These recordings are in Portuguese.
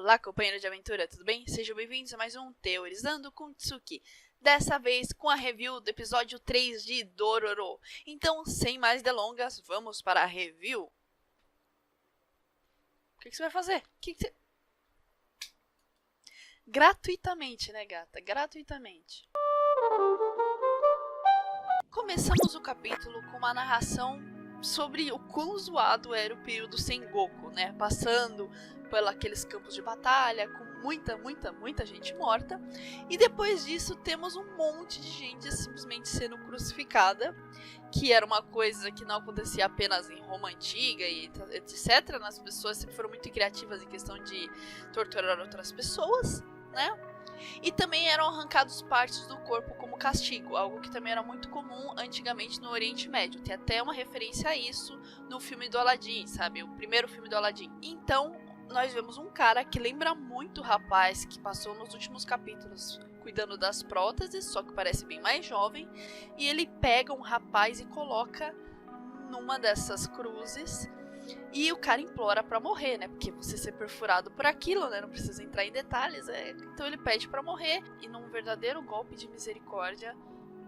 Olá, companheiro de aventura, tudo bem? Sejam bem-vindos a mais um Teorizando com Tsuki. Dessa vez com a review do episódio 3 de Dororo. Então, sem mais delongas, vamos para a review. O que você vai fazer? Gratuitamente, né, gata? Gratuitamente. Começamos o capítulo com uma narração sobre o quão zoado era o período Sengoku, né? Passando por aqueles campos de batalha, com muita gente morta. E depois disso temos um monte de gente simplesmente sendo crucificada, que era uma coisa que não acontecia apenas em Roma Antiga e etc. As pessoas sempre foram muito criativas em questão de torturar outras pessoas, né? E também eram arrancados partes do corpo como castigo, algo que também era muito comum antigamente no Oriente Médio. Tem até uma referência a isso no filme do Aladdin, sabe? O primeiro filme do Aladdin. Então, nós vemos um cara que lembra muito o rapaz que passou nos últimos capítulos cuidando das próteses, só que parece bem mais jovem. E ele pega um rapaz e coloca numa dessas cruzes. E o cara implora pra morrer, né? Porque você ser perfurado por aquilo, né? Não precisa entrar em detalhes. Então ele pede pra morrer. E num verdadeiro golpe de misericórdia,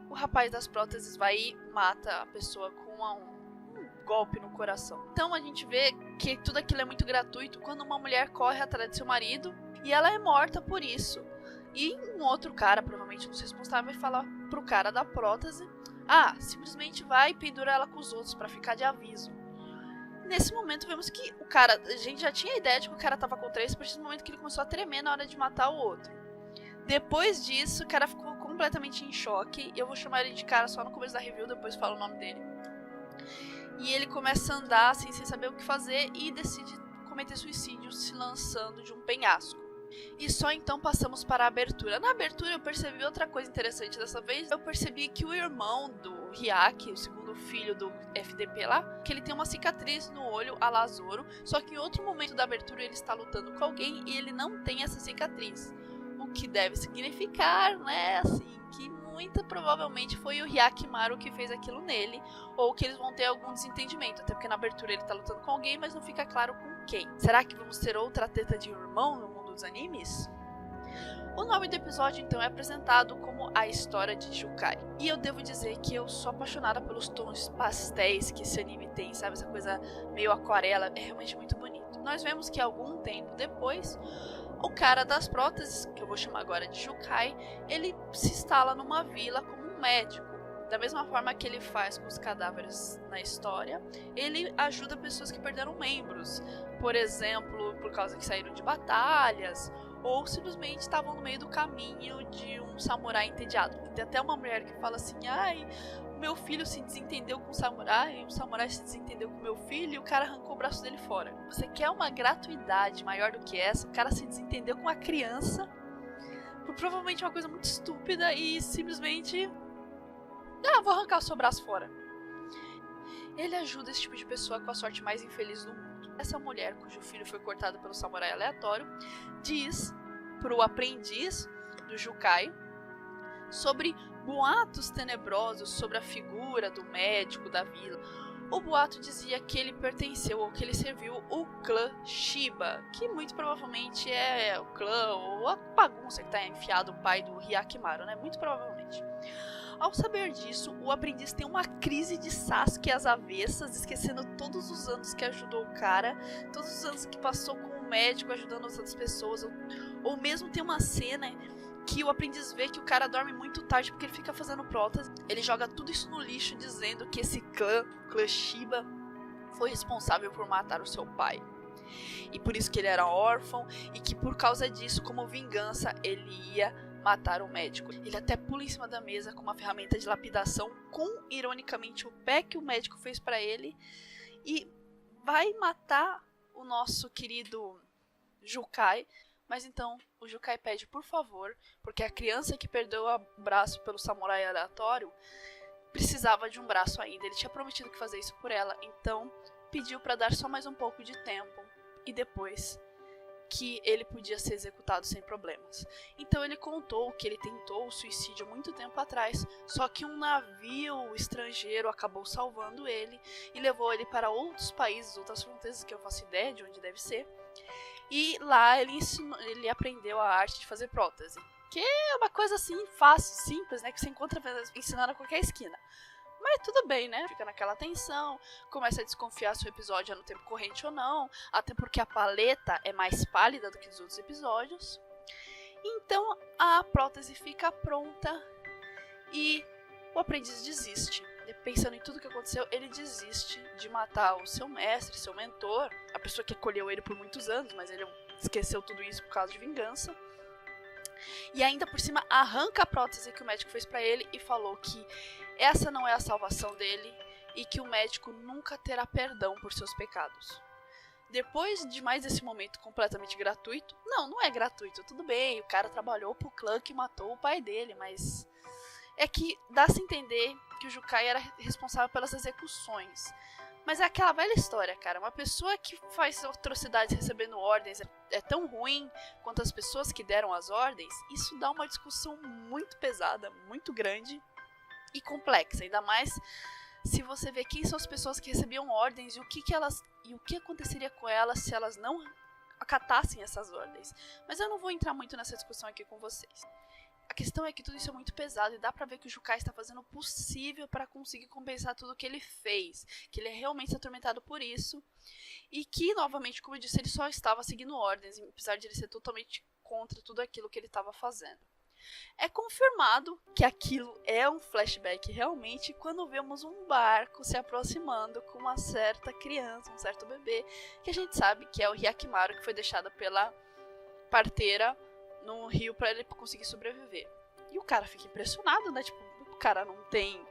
o rapaz das próteses vai e mata a pessoa com um golpe no coração. Então a gente vê que tudo aquilo é muito gratuito quando uma mulher corre atrás de seu marido e ela é morta por isso. E um outro cara, provavelmente um dos responsáveis, vai falar pro cara da prótese: simplesmente vai e pendura ela com os outros pra ficar de aviso. Nesse momento vemos que o cara, a gente já tinha a ideia de que o cara tava com 3, a partir do momento que ele começou a tremer na hora de matar o outro. Depois disso, o cara ficou completamente em choque, e eu vou chamar ele de cara só no começo da review, depois falo o nome dele. E ele começa a andar assim, sem saber o que fazer, e decide cometer suicídio se lançando de um penhasco. E só então passamos para a abertura. Na abertura eu percebi outra coisa interessante dessa vez. Eu percebi que o irmão do Hyakki, o segundo filho do FDP lá, que ele tem uma cicatriz no olho a la Zoro. Só que em outro momento da abertura ele está lutando com alguém e ele não tem essa cicatriz. O que deve significar, né, assim, que muito provavelmente foi o Hyakimaru que fez aquilo nele, ou que eles vão ter algum desentendimento, até porque na abertura ele tá lutando com alguém, mas não fica claro com quem. Será que vamos ter outra treta de irmão no mundo dos animes? O nome do episódio então é apresentado como A História de Jukai. E eu devo dizer que eu sou apaixonada pelos tons pastéis que esse anime tem, sabe? Essa coisa meio aquarela, é realmente muito bonito. Nós vemos que algum tempo depois, o cara das próteses, que eu vou chamar agora de Jukai, ele se instala numa vila como um médico. Da mesma forma que ele faz com os cadáveres na história, ele ajuda pessoas que perderam membros. Por exemplo, por causa que saíram de batalhas, ou simplesmente estavam no meio do caminho de um samurai entediado. Tem até uma mulher que fala assim: meu filho se desentendeu com o samurai se desentendeu com o meu filho e o cara arrancou o braço dele fora. Você quer uma gratuidade maior do que essa? O cara se desentendeu com uma criança por provavelmente uma coisa muito estúpida e simplesmente vou arrancar o seu braço fora. Ele ajuda esse tipo de pessoa com a sorte mais infeliz do mundo. Essa mulher, cujo filho foi cortado pelo samurai aleatório, diz pro aprendiz do Jukai sobre boatos tenebrosos sobre a figura do médico da vila. O boato dizia que ele pertenceu ou que ele serviu o clã Shiba, que muito provavelmente é o clã ou a bagunça que tá enfiado o pai do Hyakimaru, né? Muito provavelmente. Ao saber disso, o aprendiz tem uma crise de Sasuke às avessas, esquecendo todos os anos que ajudou o cara, todos os anos que passou com o médico ajudando as outras pessoas, ou mesmo tem uma cena que o aprendiz vê que o cara dorme muito tarde porque ele fica fazendo prótese. Ele joga tudo isso no lixo dizendo que esse clã Shiba, foi responsável por matar o seu pai. E por isso que ele era órfão e que por causa disso, como vingança, ele ia matar o médico. Ele até pula em cima da mesa com uma ferramenta de lapidação com, ironicamente, o pé que o médico fez pra ele e vai matar o nosso querido Jukai. Mas então o Jukai pede por favor, porque a criança que perdeu o braço pelo samurai aleatório precisava de um braço ainda. Ele tinha prometido que fazer isso por ela, então pediu para dar só mais um pouco de tempo e depois que ele podia ser executado sem problemas. Então ele contou que ele tentou o suicídio muito tempo atrás, só que um navio estrangeiro acabou salvando ele e levou ele para outros países, outras fronteiras que eu faço ideia de onde deve ser. E lá ele aprendeu a arte de fazer prótese. Que é uma coisa assim, fácil, simples, né? Que você encontra ensinando a qualquer esquina. Mas tudo bem, né? Fica naquela tensão, começa a desconfiar se o episódio é no tempo corrente ou não, até porque a paleta é mais pálida do que os outros episódios. Então a prótese fica pronta e o aprendiz desiste. Pensando em tudo que aconteceu, ele desiste de matar o seu mestre, seu mentor, a pessoa que acolheu ele por muitos anos, mas ele esqueceu tudo isso por causa de vingança. E ainda por cima arranca a prótese que o médico fez pra ele e falou que essa não é a salvação dele e que o médico nunca terá perdão por seus pecados. Depois de mais esse momento completamente gratuito, não é gratuito, tudo bem, o cara trabalhou pro clã que matou o pai dele, mas é que dá-se a entender que o Jukai era responsável pelas execuções. Mas é aquela velha história, cara. Uma pessoa que faz atrocidades recebendo ordens é tão ruim quanto as pessoas que deram as ordens. Isso dá uma discussão muito pesada, muito grande e complexa. Ainda mais se você vê quem são as pessoas que recebiam ordens e o que aconteceria com elas se elas não acatassem essas ordens. Mas eu não vou entrar muito nessa discussão aqui com vocês. A questão é que tudo isso é muito pesado e dá pra ver que o Jukai está fazendo o possível para conseguir compensar tudo o que ele fez, que ele é realmente atormentado por isso e que, novamente, como eu disse, ele só estava seguindo ordens, apesar de ele ser totalmente contra tudo aquilo que ele estava fazendo. É confirmado que aquilo é um flashback realmente quando vemos um barco se aproximando com uma certa criança, um certo bebê, que a gente sabe que é o Hyakimaru, que foi deixado pela parteira no rio pra ele conseguir sobreviver. E o cara fica impressionado, né? Tipo, o cara não tem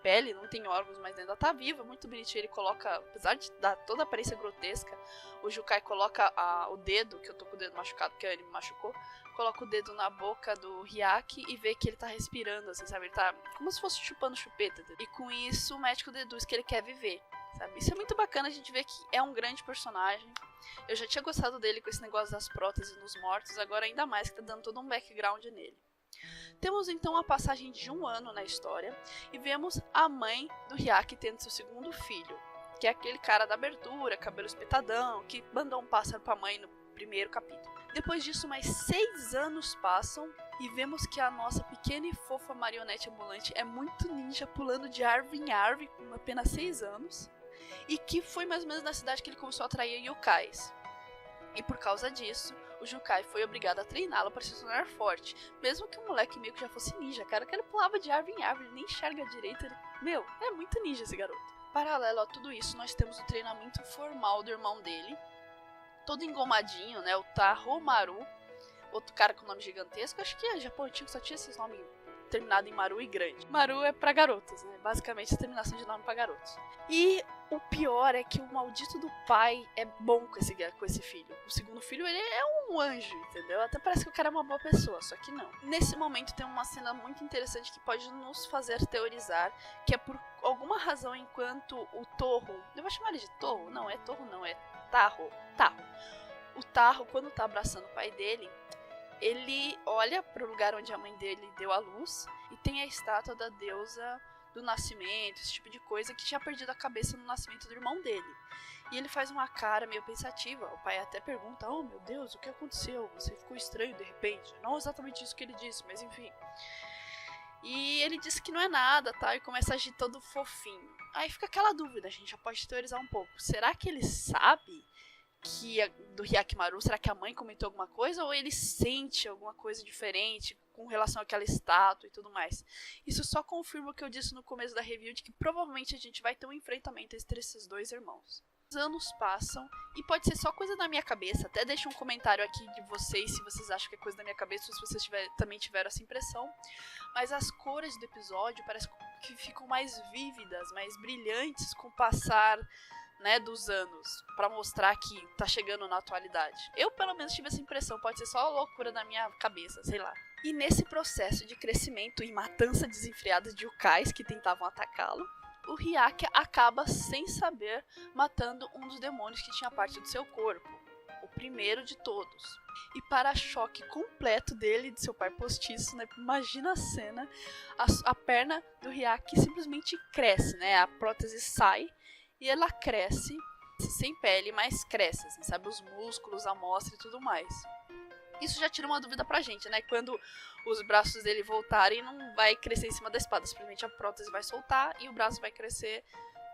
pele, não tem órgãos, mas ainda tá vivo. É muito bonitinho. Ele coloca, apesar de dar toda a aparência grotesca, o Jukai coloca o dedo, que eu tô com o dedo machucado, porque ele me machucou, coloca o dedo na boca do Hyaki e vê que ele tá respirando, assim, sabe? Ele tá como se fosse chupando chupeta. E com isso o médico deduz que ele quer viver, sabe? Isso é muito bacana, a gente vê que é um grande personagem. Eu já tinha gostado dele com esse negócio das próteses nos mortos, agora ainda mais que tá dando todo um background nele. Temos então a passagem de 1 ano na história e vemos a mãe do Hyaki tendo seu segundo filho, que é aquele cara da abertura, cabelo espetadão, que mandou um pássaro pra mãe no primeiro capítulo. Depois disso, mais 6 anos passam e vemos que a nossa pequena e fofa marionete ambulante é muito ninja, pulando de árvore em árvore com apenas 6 anos. E que foi mais ou menos na cidade que ele começou a atrair yokais. E por causa disso, o Jukai foi obrigado a treiná-lo para se tornar forte. Mesmo que o moleque meio que já fosse ninja, cara, que ele pulava de árvore em árvore, ele nem enxerga direito. Meu, é muito ninja esse garoto. Paralelo a tudo isso, nós temos o treinamento formal do irmão dele, todo engomadinho, né, o Tahomaru, outro cara com nome gigantesco. Acho que Japão antigo só tinha esses nomes terminado em Maru e grande. Maru é pra garotas, né? Basicamente a terminação de nome pra garotos. E o pior é que o maldito do pai é bom com esse filho. O segundo filho, ele é um anjo, entendeu? Até parece que o cara é uma boa pessoa, só que não. Nesse momento tem uma cena muito interessante que pode nos fazer teorizar que é por alguma razão enquanto o Torro... Eu vou chamar ele de Torro? Não, é Torro não, é Tarro. O Tarro, quando tá abraçando o pai dele, ele olha para o lugar onde a mãe dele deu à luz e tem a estátua da deusa do nascimento, esse tipo de coisa, que tinha perdido a cabeça no nascimento do irmão dele. E ele faz uma cara meio pensativa. O pai até pergunta: oh meu Deus, o que aconteceu? Você ficou estranho de repente. Não exatamente isso que ele disse, mas enfim. E ele diz que não é nada, tá? E começa a agir todo fofinho. Aí fica aquela dúvida, a gente já pode teorizar um pouco. Será que ele sabe do Hyakimaru? Será que a mãe comentou alguma coisa? Ou ele sente alguma coisa diferente com relação àquela estátua e tudo mais? Isso só confirma o que eu disse no começo da review, de que provavelmente a gente vai ter um enfrentamento entre esses dois irmãos. Os anos passam e pode ser só coisa da minha cabeça. Até deixa um comentário aqui de vocês se vocês acham que é coisa da minha cabeça ou se vocês também tiveram essa impressão. Mas as cores do episódio parece que ficam mais vívidas, mais brilhantes com o passar, né, dos anos, pra mostrar que tá chegando na atualidade. Eu pelo menos tive essa impressão, pode ser só loucura da minha cabeça, sei lá. E nesse processo de crescimento e matança desenfreada de yokais que tentavam atacá-lo, o Hyaki acaba, sem saber, matando um dos demônios que tinha parte do seu corpo, o primeiro de todos. E para choque completo dele e de seu pai postiço, né, imagina a cena, a perna do Hyaki simplesmente cresce, né, a prótese sai e ela cresce sem pele, mas cresce, assim, sabe? Os músculos, a amostra e tudo mais. Isso já tira uma dúvida pra gente, né? Quando os braços dele voltarem, não vai crescer em cima da espada. Simplesmente a prótese vai soltar e o braço vai crescer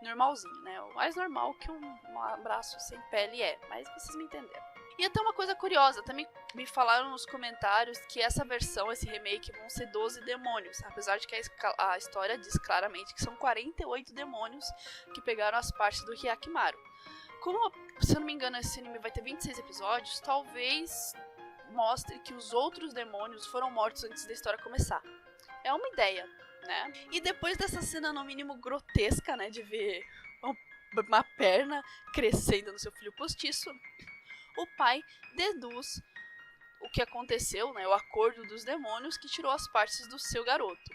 normalzinho, né? O mais normal que um braço sem pele é. Mas vocês me entenderam. E até uma coisa curiosa, também me falaram nos comentários que essa versão, esse remake, vão ser 12 demônios. Apesar de que a história diz claramente que são 48 demônios que pegaram as partes do Hyakimaru. Como, se eu não me engano, esse anime vai ter 26 episódios, talvez mostre que os outros demônios foram mortos antes da história começar. É uma ideia, né? E depois dessa cena, no mínimo, grotesca, né? De ver uma perna crescendo no seu filho postiço, o pai deduz o que aconteceu, né? O acordo dos demônios que tirou as partes do seu garoto.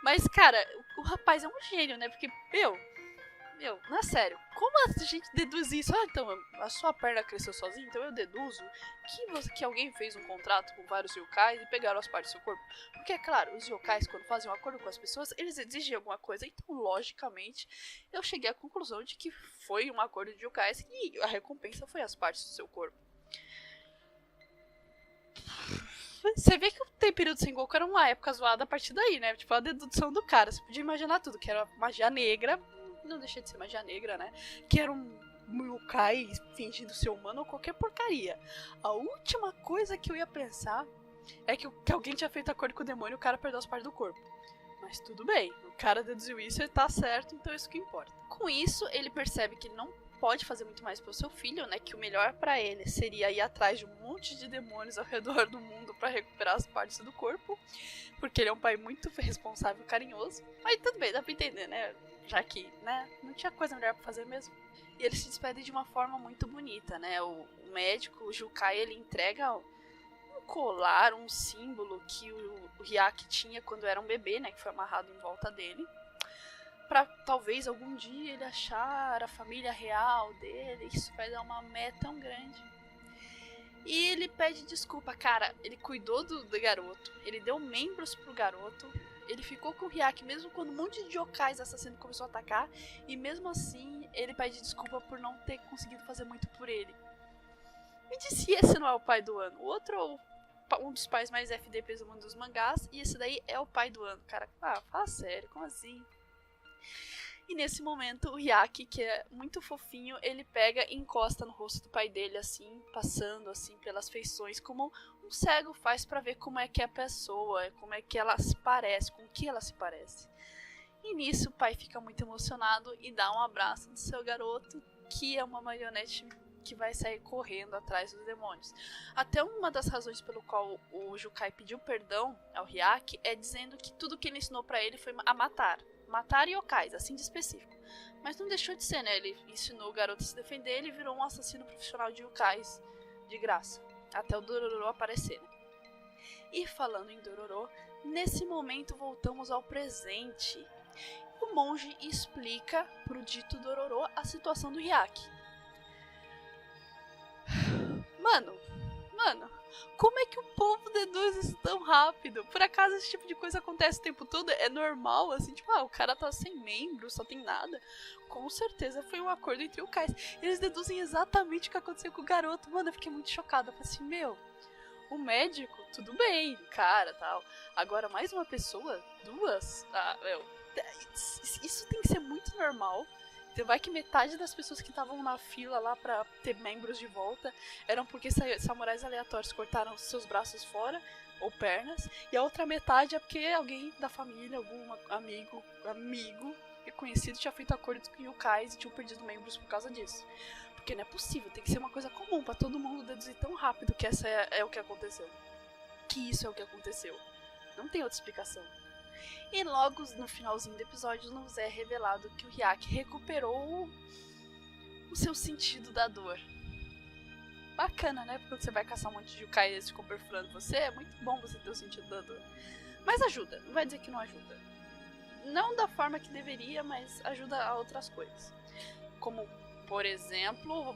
Mas, cara, o rapaz é um gênio, né? Porque, meu, não é sério. Como a gente deduz isso? Ah, então, a sua perna cresceu sozinha, então eu deduzo que alguém fez um contrato com vários yokais e pegaram as partes do seu corpo. Porque, é claro, os yokais, quando fazem um acordo com as pessoas, eles exigem alguma coisa. Então, logicamente, eu cheguei à conclusão de que foi um acordo de yokais e a recompensa foi as partes do seu corpo. Você vê que o Tenryudo Sengoku era uma época zoada a partir daí, né? Tipo, a dedução do cara. Você podia imaginar tudo, que era magia negra. Não deixa de ser magia negra, né? Que era um yokai fingindo ser humano ou qualquer porcaria. A última coisa que eu ia pensar é que alguém tinha feito acordo com o demônio e o cara perdeu as partes do corpo. Mas tudo bem, o cara deduziu isso e tá certo, então é isso que importa. Com isso, ele percebe que ele não pode fazer muito mais pelo seu filho, né? Que o melhor pra ele seria ir atrás de um monte de demônios ao redor do mundo pra recuperar as partes do corpo. Porque ele é um pai muito responsável e carinhoso. Mas tudo bem, dá pra entender, né? Já que, né, não tinha coisa melhor pra fazer mesmo. E ele se despede de uma forma muito bonita, né? O médico, o Jukai, ele entrega um colar, um símbolo que o Hyaki tinha quando era um bebê, né? Que foi amarrado em volta dele. Pra talvez algum dia ele achar a família real dele. Isso vai dar uma meta tão grande. E ele pede desculpa, cara. Ele cuidou do garoto. Ele deu membros pro garoto. Ele ficou com o Hyaki mesmo quando um monte de yokais assassinos começou a atacar. E mesmo assim, ele pede desculpa por não ter conseguido fazer muito por ele. Me diz se esse não é o pai do ano. O outro é um dos pais mais FDPs do mundo dos mangás. E esse daí é o pai do ano. Cara, fala sério, como assim? E nesse momento, o Hyaki, que é muito fofinho, ele pega e encosta no rosto do pai dele, assim, passando assim pelas feições, como um cego faz pra ver como é que é a pessoa, como é que ela se parece, com o que ela se parece. E nisso, o pai fica muito emocionado e dá um abraço no seu garoto, que é uma marionete que vai sair correndo atrás dos demônios. Até uma das razões pelo qual o Jukai pediu perdão ao Hyaki é dizendo que tudo que ele ensinou pra ele foi a matar yokais, assim de específico. Mas não deixou de ser, né? Ele ensinou o garoto a se defender, ele virou um assassino profissional de yokais de graça. Até o Dororo aparecer, né? E falando em Dororo, nesse momento voltamos ao presente. O monge explica pro dito Dororo a situação do Hyaki. Mano, como é que o povo deduz isso tão rápido? Por acaso esse tipo de coisa acontece o tempo todo? É normal, assim, tipo, o cara tá sem membro, só tem nada. Com certeza foi um acordo entre yokais. Eles deduzem exatamente o que aconteceu com o garoto. Mano, eu fiquei muito chocada. Eu falei assim, o médico, tudo bem, cara, tal. Agora, mais uma pessoa? Duas? Isso tem que ser muito normal. Então vai que metade das pessoas que estavam na fila lá pra ter membros de volta eram porque samurais aleatórios cortaram seus braços fora, ou pernas, e a outra metade é porque alguém da família, algum amigo conhecido tinha feito acordo com yokais e tinham perdido membros por causa disso. Porque não é possível, tem que ser uma coisa comum pra todo mundo deduzir tão rápido que essa é o que aconteceu. Que isso é o que aconteceu. Não tem outra explicação. E logo no finalzinho do episódio nos é revelado que o Hyaki recuperou o seu sentido da dor. Bacana, né? Porque quando você vai caçar um monte de yokai e eles ficam perfurando você, é muito bom você ter o sentido da dor. Mas ajuda, não vai dizer que não ajuda. Não da forma que deveria, mas ajuda a outras coisas. Como, por exemplo,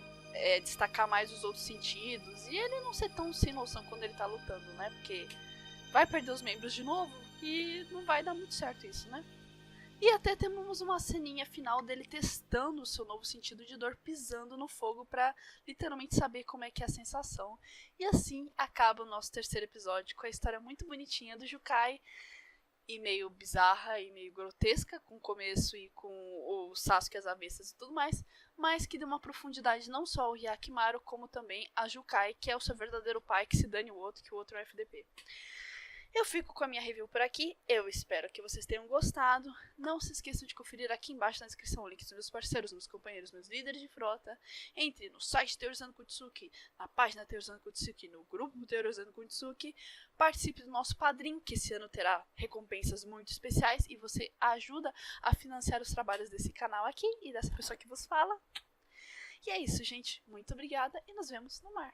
destacar mais os outros sentidos. E ele não ser tão sem noção quando ele tá lutando, né? Porque vai perder os membros de novo e não vai dar muito certo isso, né? E até temos uma ceninha final dele testando o seu novo sentido de dor, pisando no fogo pra literalmente saber como é que é a sensação. E assim acaba o nosso terceiro episódio, com a história muito bonitinha do Jukai, e meio bizarra e meio grotesca, com o começo e com o Sasuke, as avessas e tudo mais, mas que deu uma profundidade não só ao Hyakimaru, como também a Jukai, que é o seu verdadeiro pai, que se dane o outro, que o outro é o FDP. Eu fico com a minha review por aqui, eu espero que vocês tenham gostado. Não se esqueçam de conferir aqui embaixo na descrição links dos meus parceiros, meus companheiros, meus líderes de frota. Entre no site Teorizando Kutsuki, na página Teorizando Kutsuki, no grupo Teorizando Kutsuki. Participe do nosso padrinho, que esse ano terá recompensas muito especiais e você ajuda a financiar os trabalhos desse canal aqui e dessa pessoa que vos fala. E é isso, gente. Muito obrigada e nos vemos no mar.